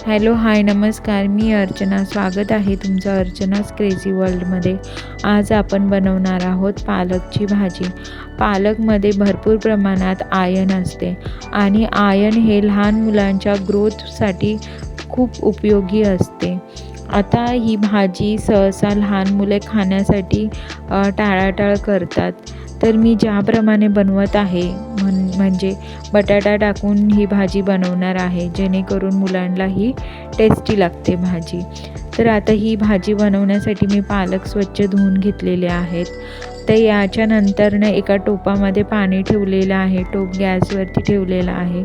Hello, हाय, नमस्कार. मी अर्चना. स्वागत आहे तुमचं अर्चनाच क्रेझी वर्ल्डमध्ये. आज आपण बनवणार आहोत पालकची भाजी. पालकमध्ये भरपूर प्रमाणात आयर्न असते आणि आयर्न हे लहान मुलांच्या ग्रोथसाठी खूप उपयोगी असते. आता ही भाजी सहसा लहान मुले खाण्यासाठी टाळाटाळ करतात. तर मी ज्याप्रमाणे बनवत आहे म्हणजे बटाटा टाकून ही भाजी बनवणार आहे, जेणेकरून मुलांना ही टेस्टी लागते भाजी. तर आता ही भाजी बनवण्यासाठी मी पालक स्वच्छ धुवून घेतलेले आहेत. तर याच्यानंतरनं एका टोपामध्ये पाणी ठेवलेलं आहे. टोप गॅसवरती ठेवलेला आहे.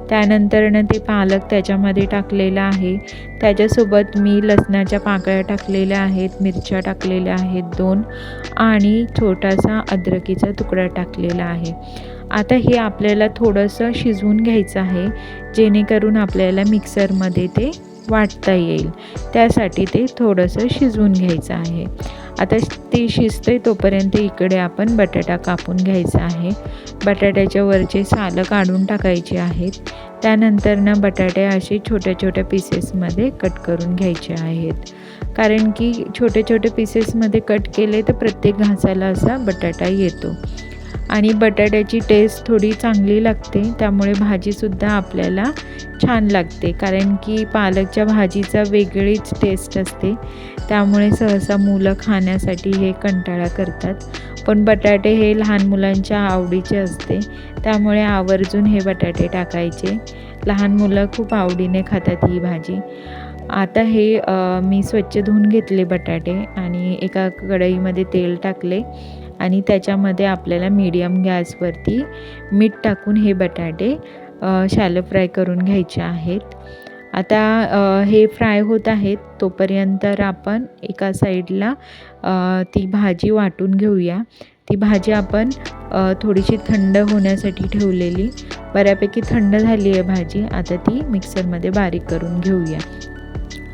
त्यानंतरनं ते पालक त्याच्यामध्ये टाकलेलं आहे. त्याच्यासोबत मी लसणाच्या पाकळ्या टाकलेल्या आहेत, मिरच्या टाकलेल्या आहेत 2 आणि छोटासा अद्रकीचा तुकडा टाकलेला आहे. आता हे आपल्याला थोडंसं शिजवून घ्यायचं आहे, जेणेकरून आपल्याला मिक्सरमध्ये ते वाटता येईल. त्यासाठी ते थोडंसं शिजवून घ्यायचं आहे. आता ते शिजतंय तोपर्यंत इकडे आपण बटाटा कापून घ्यायचा आहे. बटाट्याच्या वरचे सालं काढून टाकायचे आहेत. त्यानंतरनं बटाटे असे छोट्या छोट्या पीसेसमध्ये कट करून घ्यायचे आहेत. कारण की छोटे छोटे पीसेसमध्ये कट केले तर प्रत्येक घासाला असा बटाटा येतो आणि बटाट्याची टेस्ट थोडी चांगली लागते. त्यामुळे भाजीसुद्धा आपल्याला छान लागते, कारण की पालकच्या भाजीचा वेगळीच टेस्ट असते. त्यामुळे सहसा मुलं खाण्यासाठी हे कंटाळा करतात. पण बटाटे हे लहान मुलांच्या आवडीचे असते, त्यामुळे आवर्जून हे बटाटे टाकायचे. लहान मुलं खूप आवडीने खातात ही भाजी. आता हे मी स्वच्छ धुवून घेतले बटाटे आणि एका कढईमध्ये तेल टाकले आणि त्याच्यामध्ये आपल्याला मीडियम गॅसवरती मीठ टाकून हे बटाटे शॅलो फ्राय करून घ्यायचे आहेत. आता हे फ्राय होत आहेत तोपर्यंत आपण एका साईडला ती भाजी वाटून घेऊया. ती भाजी आपण थोडीशी थंड होण्यासाठी ठेवलेली. बऱ्यापैकी थंड झाली आहे भाजी. आता ती मिक्सरमध्ये बारीक करून घेऊया.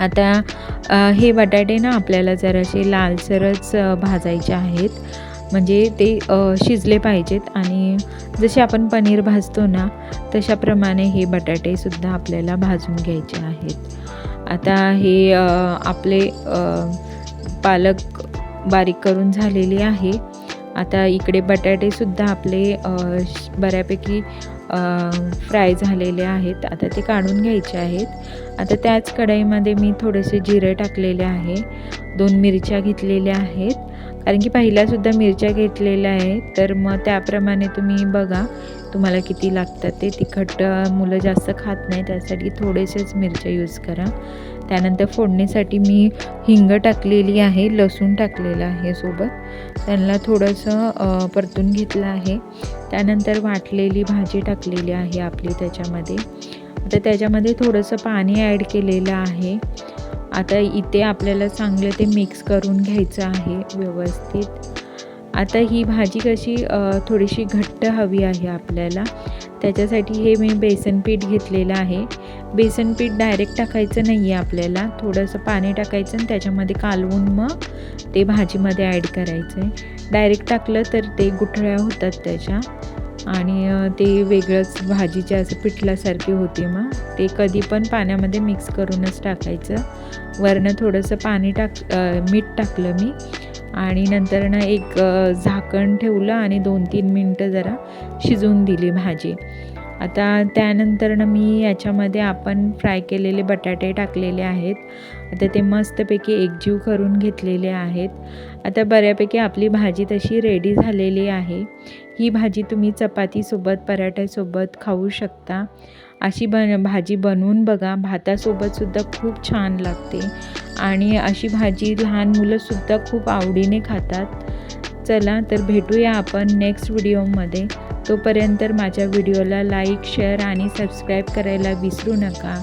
आता हे बटाटे ना आपल्याला जरासे लालसरच भाजायचे आहेत, म्हणजे ते शिजले पाहिजेत. आणि जसे आपण पनीर भाजतो ना तशाप्रमाणे हे बटाटेसुद्धा आपल्याला भाजून घ्यायचे आहेत. आता हे आपले पालक बारीक करून झालेले आहे. आता इकडे बटाटेसुद्धा आपले बऱ्यापैकी फ्राय झालेले आहेत. आता ते काढून घ्यायचे आहेत. आता त्याच कढईमध्ये मी थोडेसे जिरे टाकलेले आहे, 2 मिरच्या घेतलेल्या आहेत. कारण की पहिल्यासुद्धा मिरच्या घेतलेल्या आहेत, तर मग त्याप्रमाणे तुम्ही बघा तुम्हाला किती लागतात ते. तिखट मुलं जास्त खात नाही, त्यासाठी थोडेसेच मिरच्या यूज करा. त्यानंतर फोडणीसाठी मी हिंग टाकलेली आहे, लसूण टाकलेलं आहे सोबत. त्यांना थोडंसं परतून घेतलं आहे. त्यानंतर वाटलेली भाजी टाकलेली आहे आपली त्याच्यामध्ये. आता त्याच्यामध्ये थोडंसं पाणी ॲड केलेलं आहे. आता इथे आपल्याला चांगलं ते मिक्स करून घ्यायचं आहे व्यवस्थित. आता ही भाजी कशी थोडीशी घट्ट हवी आहे आपल्याला, त्याच्यासाठी हे मी बेसन पीठ घेतलेलं आहे. बेसन पीठ डायरेक्ट टाकायचं नाही आहे आपल्याला, थोडंसं पाणी टाकायचं आणि त्याच्यामध्ये कालवून मग ते भाजीमध्ये ॲड करायचं आहे. डायरेक्ट टाकलं तर ते गुठळ्या होतात त्याच्या आणि ते वेगळंच भाजीच्या असं पिठल्यासारखी होते. मग ते कधी पण पाण्यामध्ये मिक्स करूनच टाकायचं. वरनं थोडंसं मीठ टाकलं मी आणि नंतर ना एक झाकण ठेवलं आणि 2-3 मिनटं जरा शिजवून दिली भाजी. आता त्यानंतरनं मी याच्यामध्ये आपण फ्राय केलेले बटाटे टाकलेले आहेत. आता ते मस्तपैकी एकजीव करून घेतलेले आहेत. आता बऱ्यापैकी आपली भाजी तशी रेडी झालेली आहे. ही भाजी तुम्ही चपातीसोबत, पराठ्यासोबत खाऊ शकता. अशी भाजी बनवून बघा, भातासोबतसुद्धा खूप छान लागते आणि अशी भाजी लहान मुलंसुद्धा खूप आवडीने खातात. चला तर भेटूया आपण नेक्स्ट व्हिडिओमध्ये. तोपर्यंत माझ्या व्हिडिओला लाईक, शेअर आणि सबस्क्राईब करायला विसरू नका.